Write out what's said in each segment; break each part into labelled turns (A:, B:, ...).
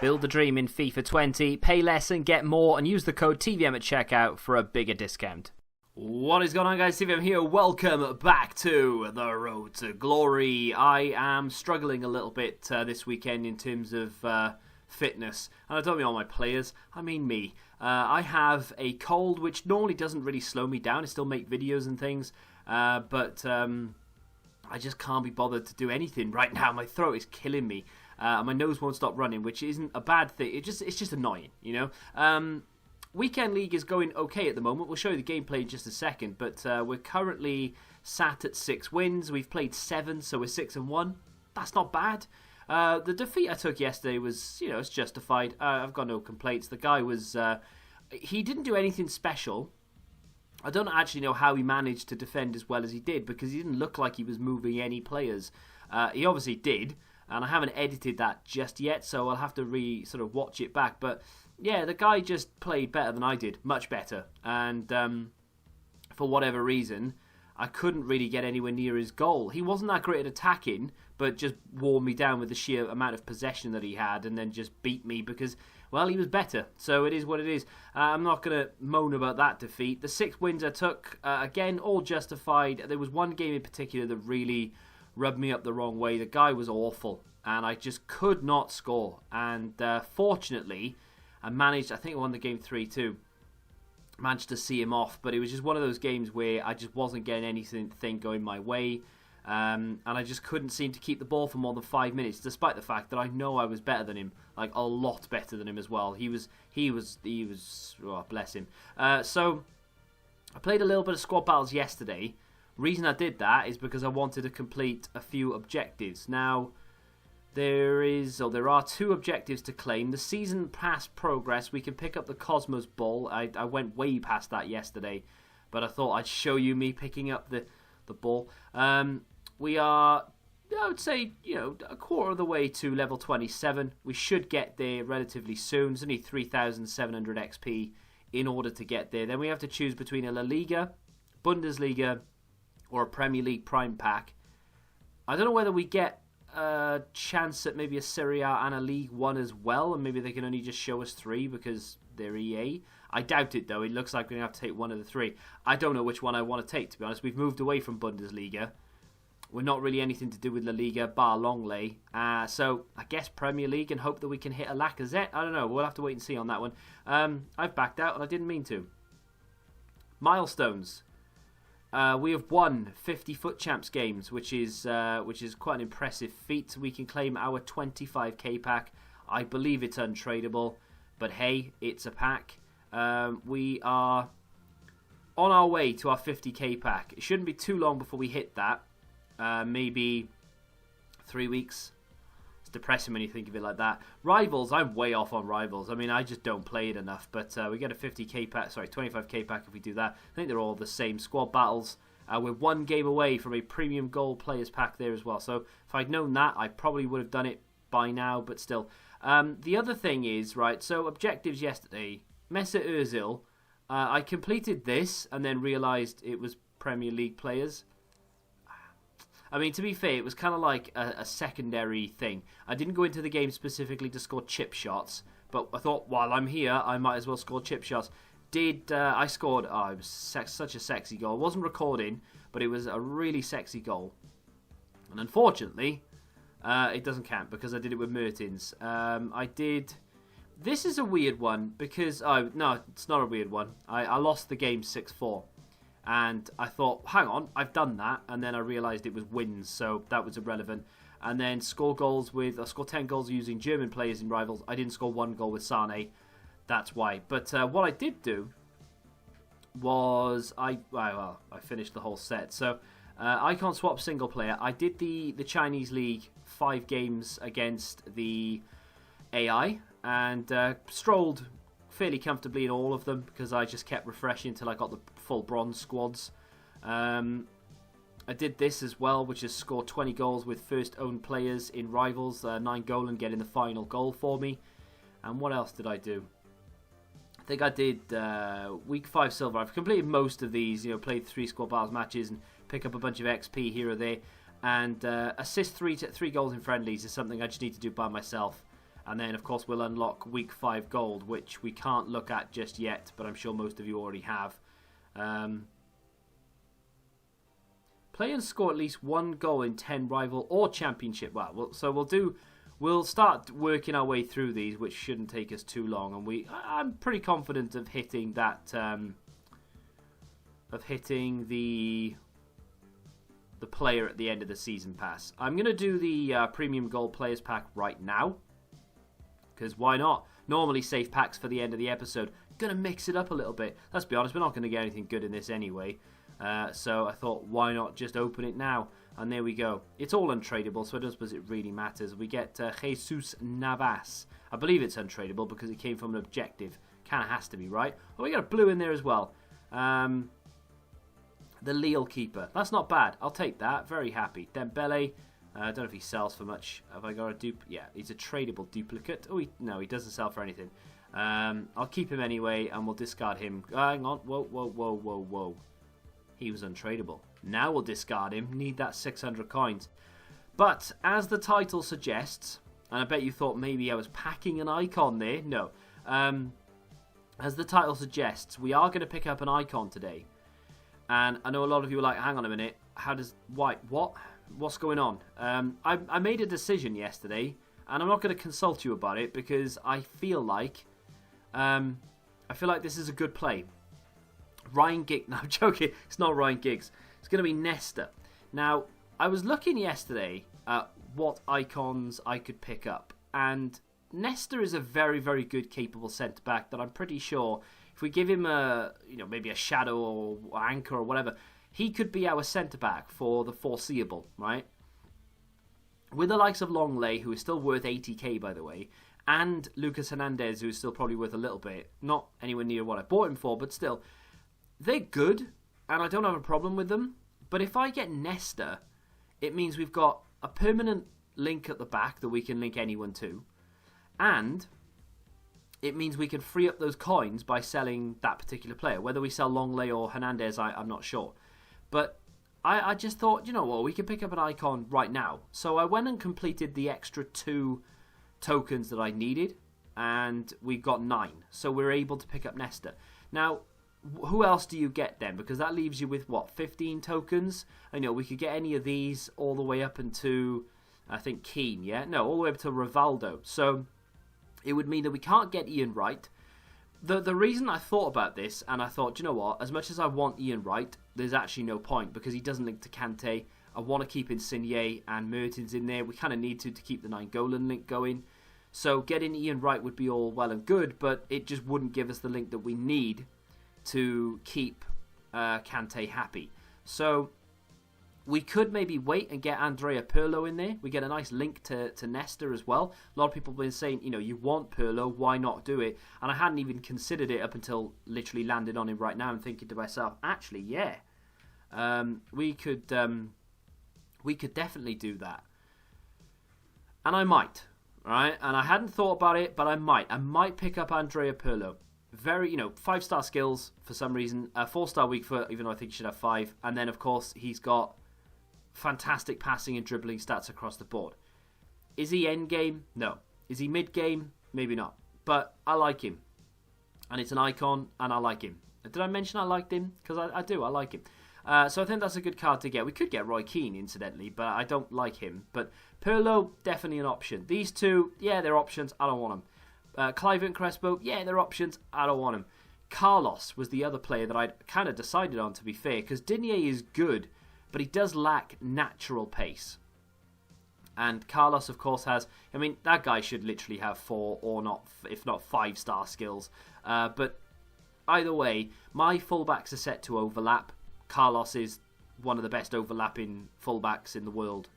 A: Build the dream in FIFA 20, pay less and get more, and use the code TVM at checkout for a bigger discount. What is going on, guys? TVM here. Welcome back to the Road to Glory. I am struggling a little bit this weekend in terms of fitness, and I don't mean all my players, I mean me. I have a cold which normally doesn't really slow me down. I still make videos and things, but I just can't be bothered to do anything right now. My throat is killing me. My nose won't stop running, which isn't a bad thing. It's just annoying, you know. Weekend League is going okay at the moment. We'll show you the gameplay in just a second, but we're currently sat at 6 wins. We've played 7, so we're 6-1. That's not bad. The defeat I took yesterday was, you know, it's justified. I've got no complaints. The guy was, he didn't do anything special. I don't actually know how he managed to defend as well as he did, because he didn't look like he was moving any players. He obviously did. And I haven't edited that just yet, so I'll have to sort of watch it back. But yeah, the guy just played better than I did, much better. And for whatever reason, I couldn't really get anywhere near his goal. He wasn't that great at attacking, but just wore me down with the sheer amount of possession that he had, and then just beat me because, well, he was better. So it is what it is. I'm not going to moan about that defeat. The 6 wins I took, again, all justified. There was one game in particular that really rubbed me up the wrong way. The guy was awful, and I just could not score. And fortunately, I managed, I think I won the game 3-2. Managed to see him off, but it was just one of those games where I just wasn't getting anything going my way. And I just couldn't seem to keep the ball for more than 5 minutes, despite the fact that I know I was better than him, like a lot better than him as well. He was, oh, bless him. So I played a little bit of squad battles yesterday. Reason I did that is because I wanted to complete a few objectives. Now, there are 2 objectives to claim. The season pass progress, we can pick up the Cosmos Ball. I went way past that yesterday, but I thought I'd show you me picking up the ball. We are, I would say, you know, a quarter of the way to level 27. We should get there relatively soon. It's only 3,700 XP in order to get there. Then we have to choose between a La Liga, Bundesliga, or a Premier League Prime Pack. I don't know whether we get a chance at maybe a Serie A and a League 1 as well, and maybe they can only just show us 3 because they're EA. I doubt it, though. It looks like we're going to have to take one of the 3. I don't know which one I want to take, to be honest. We've moved away from Bundesliga. We're not really anything to do with La Liga, bar Longley. So I guess Premier League, and hope that we can hit a Lacazette. I don't know. We'll have to wait and see on that one. I've backed out, and I didn't mean to. Milestones. We have won 50 Foot Champs games, which is quite an impressive feat. We can claim our 25k pack. I believe it's untradeable, but hey, it's a pack. We are on our way to our 50k pack. It shouldn't be too long before we hit that. Maybe 3 weeks. It's depressing when you think of it like that. Rivals, I'm way off on Rivals. I mean, I just don't play it enough. But we get a 50k pack, sorry, 25k pack if we do that. I think they're all the same squad battles. We're 1 game away from a premium gold players pack there as well. So if I'd known that, I probably would have done it by now. But still, the other thing is, right, so objectives yesterday. Mesut Ozil, I completed this and then realised it was Premier League players. I mean, to be fair, it was kind of like a secondary thing. I didn't go into the game specifically to score chip shots, but I thought, while I'm here, I might as well score chip shots. I scored, oh, it was such a sexy goal. It wasn't recording, but it was a really sexy goal. And unfortunately, it doesn't count because I did it with Mertens. This is a weird one because, no, it's not a weird one. I lost the game 6-4. And I thought, hang on, I've done that. And then I realised it was wins, so that was irrelevant. And then score 10 goals using German players in Rivals. I didn't score 1 goal with Sane. That's why. But what I did do was, I finished the whole set. So icon swap single player. I did the Chinese League 5 games against the AI. And strolled fairly comfortably in all of them because I just kept refreshing until I got the full bronze squads. I did this as well, which is score 20 goals with first owned players in Rivals, 9 goal and getting the final goal for me. And what else did I do? I think I did week 5 silver. I've completed most of these, played 3 squad battles matches and pick up a bunch of XP here or there, and assist three goals in friendlies is something I just need to do by myself. And then, of course, we'll unlock week 5 gold, which we can't look at just yet, but I'm sure most of you already have. Play and score at least 1 goal in 10 rival or championship. We'll start working our way through these, which shouldn't take us too long, and I'm pretty confident of hitting that. Of hitting the player at the end of the season pass. I'm gonna do the premium gold players pack right now, because why not? Normally save packs for the end of the episode. Gonna mix it up a little bit. Let's be honest, we're not gonna get anything good in this anyway. So I thought, why not just open it now? And there we go. It's all untradeable, so I don't suppose it really matters. We get Jesus Navas. I believe it's untradeable because it came from an objective. Kind of has to be, right? Oh, we got a blue in there as well. The Lille keeper. That's not bad. I'll take that. Very happy. Dembele. I don't know if he sells for much. Have I got a dupe? Yeah, he's a tradable duplicate. Oh, no, he doesn't sell for anything. I'll keep him anyway, and we'll discard him. Hang on. Whoa. He was untradeable. Now we'll discard him. Need that 600 coins. But, as the title suggests, and I bet you thought maybe I was packing an icon there. No. As the title suggests, we are going to pick up an icon today. And I know a lot of you are like, hang on a minute. What's going on? I made a decision yesterday, and I'm not going to consult you about it because I feel like this is a good play. Ryan Giggs. No, I'm joking. It's not Ryan Giggs. It's going to be Nesta. Now, I was looking yesterday at what icons I could pick up, and Nesta is a very, very good, capable centre back that I'm pretty sure if we give him maybe a shadow or anchor or whatever, he could be our centre back for the foreseeable, right? With the likes of Longley, who is still worth 80k by the way, and Lucas Hernandez, who is still probably worth a little bit, not anywhere near what I bought him for, but still, they're good, and I don't have a problem with them. But if I get Nesta, it means we've got a permanent link at the back that we can link anyone to, and it means we can free up those coins by selling that particular player. Whether we sell Longley or Hernandez, I'm not sure. But I just thought, you know what, we can pick up an icon right now. So I went and completed the extra 2 tokens that I needed, and we got 9. So we're able to pick up Nesta. Now, who else do you get then? Because that leaves you with, 15 tokens? I know, we could get any of these all the way up into, I think, Keane, yeah? No, all the way up to Rivaldo. So it would mean that we can't get Ian Wright. The reason I thought about this, and I thought, you know what, as much as I want Ian Wright, there's actually no point because he doesn't link to Kante. I want to keep Insigne and Mertens in there. We kind of need to keep the Nainggolan link going. So getting Ian Wright would be all well and good, but it just wouldn't give us the link that we need to keep Kante happy. So we could maybe wait and get Andrea Pirlo in there. We get a nice link to Nesta as well. A lot of people have been saying, you want Pirlo, why not do it? And I hadn't even considered it up until literally landed on him right now and thinking to myself, actually, yeah, we could definitely do that. And I might, right? And I hadn't thought about it, but I might. I might pick up Andrea Pirlo. Very, 5-star skills for some reason. 4-star weak foot, even though I think he should have 5. And then, of course, he's got fantastic passing and dribbling stats across the board. Is he end game? No. Is he mid game? Maybe not. But I like him. And it's an icon, and I like him. Did I mention I liked him? Because I do, I like him. So I think that's a good card to get. We could get Roy Keane, incidentally, but I don't like him. But Pirlo, definitely an option. These two, yeah, they're options. I don't want them. Clive and Crespo, yeah, they're options. I don't want them. Carlos was the other player that I'd kind of decided on, to be fair, because Digne is good, but he does lack natural pace. And Carlos, of course, has... that guy should literally have 4 or not, if not 5-star skills. But either way, my fullbacks are set to overlap. Carlos is one of the best overlapping fullbacks in the world,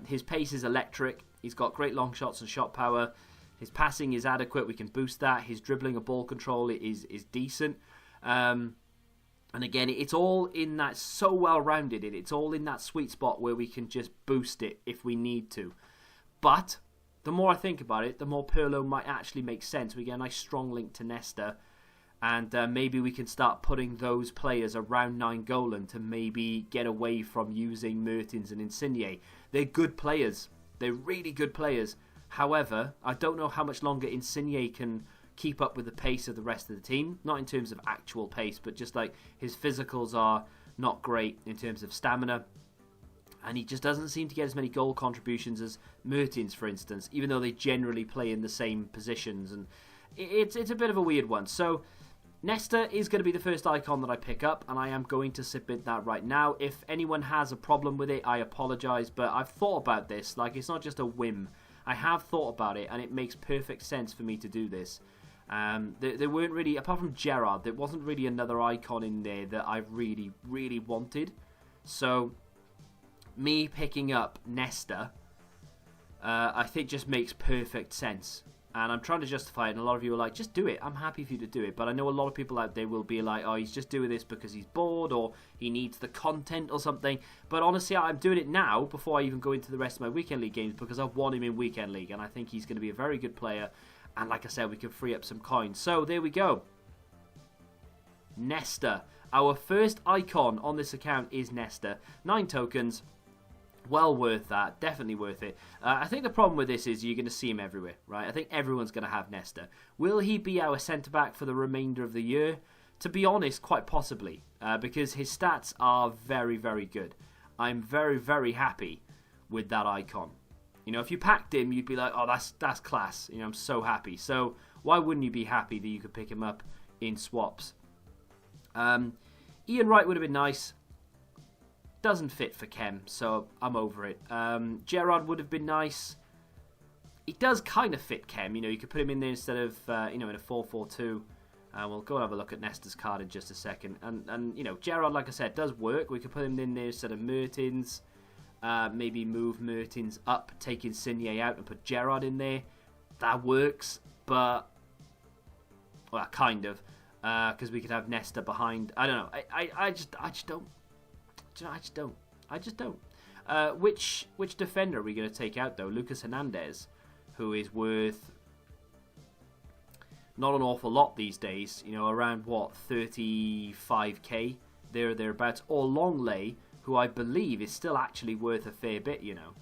A: His pace is electric. He's got great long shots and shot power. His passing is adequate. We can boost that. His dribbling and ball control is decent. And again, it's all in that, so well-rounded. It's all in that sweet spot where we can just boost it if we need to. But the more I think about it, the more Pirlo might actually make sense. We get a nice strong link to Nesta. And maybe we can start putting those players around Nainggolan to maybe get away from using Mertens and Insigne. They're good players. They're really good players. However, I don't know how much longer Insigne can keep up with the pace of the rest of the team. Not in terms of actual pace, but just like his physicals are not great in terms of stamina. And he just doesn't seem to get as many goal contributions as Mertens, for instance, even though they generally play in the same positions. And it's a bit of a weird one. So Nesta is going to be the first icon that I pick up, and I am going to submit that right now. If anyone has a problem with it, I apologise, but I've thought about this. Like, it's not just a whim. I have thought about it, and it makes perfect sense for me to do this. There weren't really, apart from Gerrard, there wasn't really another icon in there that I really, really wanted. So, me picking up Nesta, I think just makes perfect sense. And I'm trying to justify it, and a lot of you are like, just do it. I'm happy for you to do it. But I know a lot of people out there will be like, oh, he's just doing this because he's bored, or he needs the content or something. But honestly, I'm doing it now before I even go into the rest of my Weekend League games because I want him in Weekend League. And I think he's going to be a very good player. And like I said, we can free up some coins. So there we go. Nesta. Our first icon on this account is Nesta. 9 tokens. Well worth that. Definitely worth it. I think the problem with this is you're going to see him everywhere, right? I think everyone's going to have Nesta. Will he be our centre-back for the remainder of the year? To be honest, quite possibly. Because his stats are very, very good. I'm very, very happy with that icon. You know, if you packed him, you'd be like, oh, that's class. You know, I'm so happy. So why wouldn't you be happy that you could pick him up in swaps? Ian Wright would have been nice. Doesn't fit for Chem, so I'm over it. Gerrard would have been nice. He does kind of fit Chem. You know, you could put him in there instead of, in a 4-4-2. We'll go and have a look at Nesta's card in just a second. And you know, Gerrard, like I said, does work. We could put him in there instead of Mertens. Maybe move Mertens up, take Insigne out, and put Gerrard in there. That works, but well, kind of, because we could have Nesta behind. I don't know. I just don't. I just don't. Which defender are we going to take out though? Lucas Hernandez, who is worth not an awful lot these days. You know, around what, 35k thereabouts. Or Longley, who I believe is still actually worth a fair bit. You know,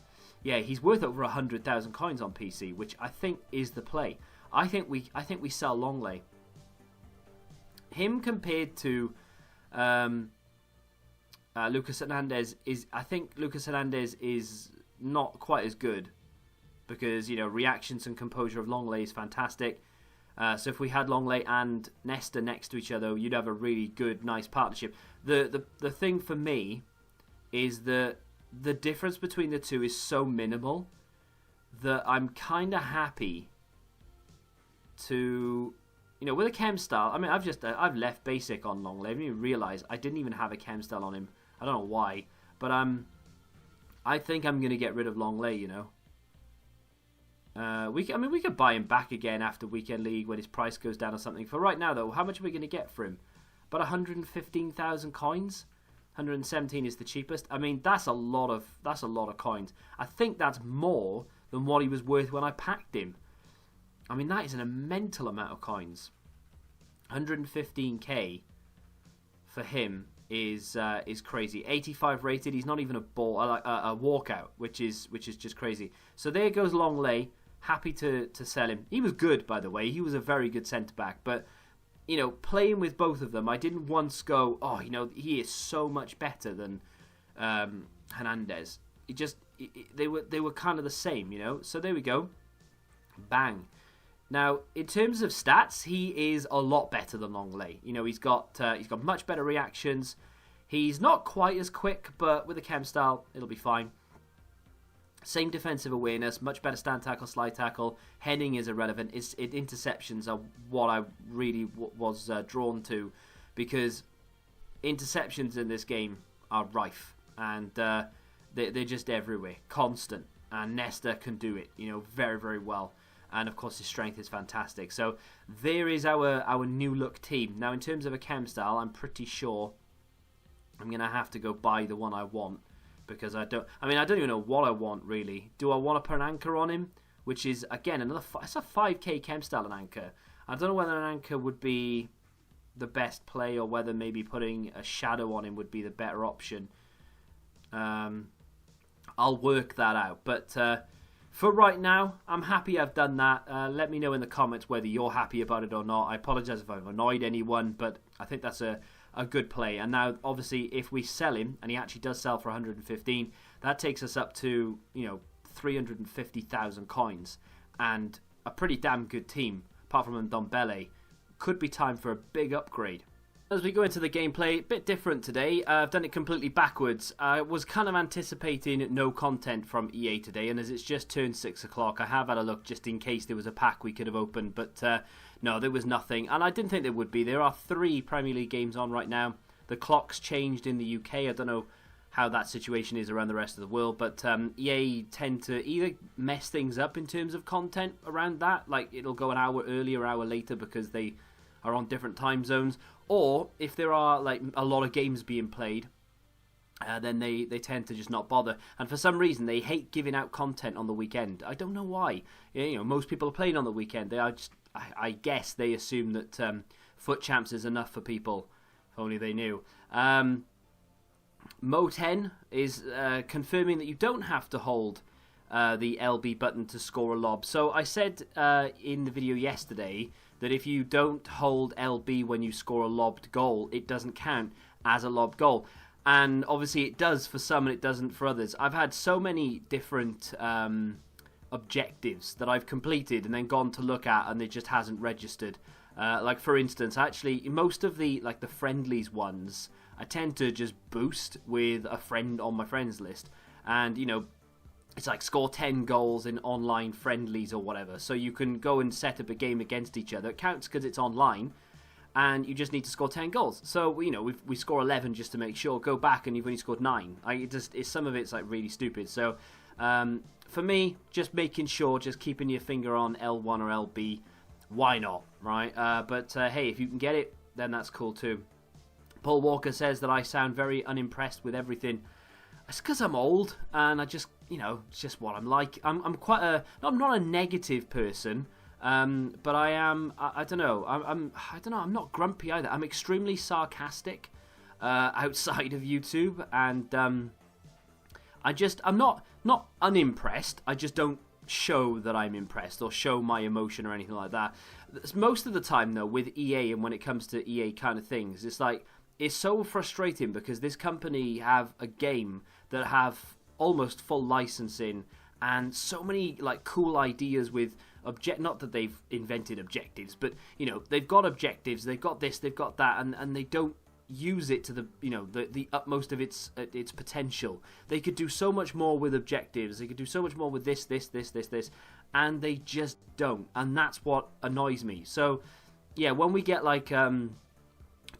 A: yeah, he's worth over 100,000 coins on PC, which I think is the play. I think we sell Longley. Him compared to Lucas Hernandez I think Lucas Hernandez is not quite as good because, you know, reactions and composure of Longley is fantastic. So if we had Longley and Nesta next to each other, you'd have a really good, nice partnership. The thing for me is that the difference between the two is so minimal that I'm kind of happy to, you know, with a chem style. I mean, I've left basic on Longley. I didn't even realise I didn't even have a chem style on him. I don't know why, but I think I'm gonna get rid of Longley. You know, we could buy him back again after Weekend League when his price goes down or something. For right now, though, how much are we gonna get for him? About 115,000 coins. 117 is the cheapest. I mean, that's a lot of coins. I think that's more than what he was worth when I packed him. I mean, that is a mental amount of coins. 115k for him is crazy. 85 rated. He's not even a walkout, which is just crazy. So there goes Longley. Happy to sell him. He was good, by the way. He was a very good centre back. But you know, playing with both of them, I didn't once go, oh, you know, he is so much better than Hernandez. They were kind of the same, you know. So there we go. Bang. Now, in terms of stats, he is a lot better than Longley. You know, he's got much better reactions. He's not quite as quick, but with a chem style, it'll be fine. Same defensive awareness, much better stand tackle, slide tackle. Heading is irrelevant. Interceptions are what I really was drawn to, because interceptions in this game are rife, and they're just everywhere, constant. And Nesta can do it, you know, very, very well. And of course his strength is fantastic. So there is our new look team. Now in terms of a chem style, I'm pretty sure I'm going to have to go buy the one I want, because I don't even know what I want really. Do I want to put an anchor on him, which is again it's a 5k chem style an anchor. I don't know whether an anchor would be the best play or whether maybe putting a shadow on him would be the better option. I'll work that out. But for right now, I'm happy I've done that. Let me know in the comments whether you're happy about it or not. I apologise if I've annoyed anyone, but I think that's a good play. And now, obviously, if we sell him, and he actually does sell for 115, that takes us up to, 350,000 coins. And a pretty damn good team, apart from Ndombele. Could be time for a big upgrade. As we go into the gameplay, a bit different today. I've done it completely backwards. I was kind of anticipating no content from EA today, and as it's just turned 6 o'clock, I have had a look just in case there was a pack we could have opened, but no, there was nothing, and I didn't think there would be. There are 3 Premier League games on right now. The clock's changed in the UK. I don't know how that situation is around the rest of the world, but EA tend to either mess things up in terms of content around that, like it'll go an hour earlier, hour later because they are on different time zones, or if there are like a lot of games being played, then they tend to just not bother. And for some reason, they hate giving out content on the weekend. I don't know why. Most people are playing on the weekend. They are just, I guess, they assume that Foot Champs is enough for people. If only they knew. Mo10 is confirming that you don't have to hold the LB button to score a lob. So I said in the video yesterday that if you don't hold LB when you score a lobbed goal, it doesn't count as a lobbed goal. And obviously it does for some and it doesn't for others. I've had so many different objectives that I've completed and then gone to look at and it just hasn't registered. Like for instance, actually most of the friendlies ones, I tend to just boost with a friend on my friends list. And it's like score 10 goals in online friendlies or whatever. So you can go and set up a game against each other. It counts because it's online, and you just need to score 10 goals. So we score 11 just to make sure. Go back and you've only scored 9. Some of it's like really stupid. So for me, just making sure, just keeping your finger on L1 or LB. Why not, right? But hey, if you can get it, then that's cool too. Paul Walker says that I sound very unimpressed with everything. It's because I'm old, and I just, it's just what I'm like. I'm not a negative person, but I am. I don't know. I don't know. I'm not grumpy either. I'm extremely sarcastic outside of YouTube, and I'm not unimpressed. I just don't show that I'm impressed or show my emotion or anything like that. Most of the time, though, with EA and when it comes to EA kind of things, it's like. It's so frustrating because this company have a game that have almost full licensing and so many like cool ideas with not that they've invented objectives, but they've got objectives, they've got this, they've got that, and they don't use it to the utmost of its potential. They could do so much more with objectives. They could do so much more with this, and they just don't. And that's what annoys me. So yeah, when we get like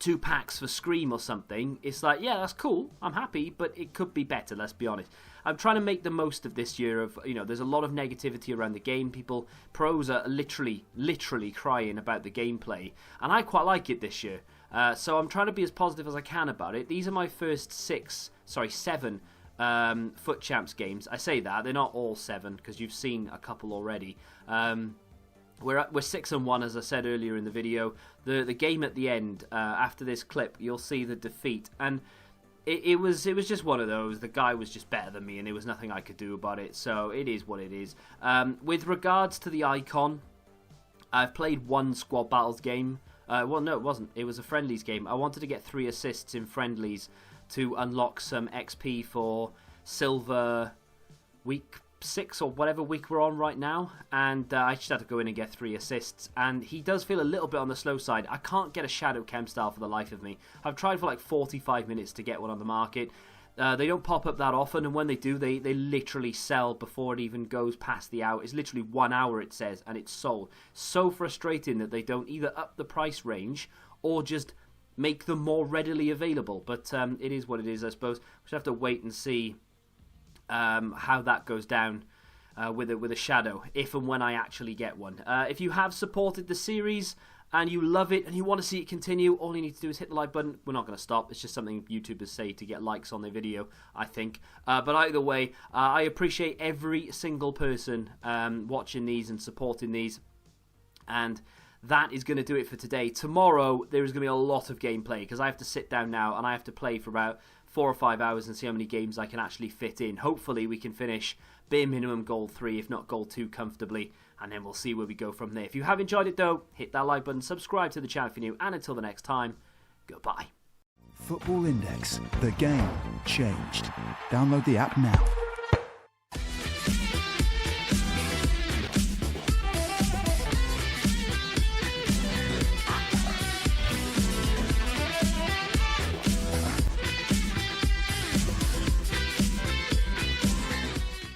A: 2 packs for Scream or something, it's like, yeah, that's cool, I'm happy, but it could be better, let's be honest. I'm trying to make the most of this year of, there's a lot of negativity around the game. Pros are literally crying about the gameplay, and I quite like it this year. So I'm trying to be as positive as I can about it. These are my first 7 Foot Champs games. I say that, they're not all 7, because you've seen a couple already. We're 6-1, as I said earlier in the video. The game at the end, after this clip, you'll see the defeat, and it was just one of those. The guy was just better than me, and there was nothing I could do about it. So it is what it is. With regards to the icon, I've played 1 squad battles game. Well, no, it wasn't. It was a friendlies game. I wanted to get 3 assists in friendlies to unlock some XP for Silver Week 6 or whatever week we're on right now, and I just had to go in and get 3 assists, and he does feel a little bit on the slow side. I can't get a Shadow Chem style for the life of me. I've tried for like 45 minutes to get one on the market. They don't pop up that often, and when they do, they literally sell before it even goes past the hour. It's literally 1 hour, it says, and it's sold. So frustrating that they don't either up the price range or just make them more readily available. But it is what it is, I suppose. We just have to wait and see how that goes down with a Shadow, if and when I actually get one. If you have supported the series and you love it and you want to see it continue, all you need to do is hit the like button. We're not going to stop. It's just something YouTubers say to get likes on their video, I think. But either way, I appreciate every single person watching these and supporting these. And that is going to do it for today. Tomorrow, there is going to be a lot of gameplay because I have to sit down now and I have to play for about 4 or 5 hours and see how many games I can actually fit in. Hopefully, we can finish bare minimum goal 3, if not goal 2, comfortably, and then we'll see where we go from there. If you have enjoyed it, though, hit that like button, subscribe to the channel if you're new, and until the next time, goodbye.
B: Football Index. The game changed. Download the app now.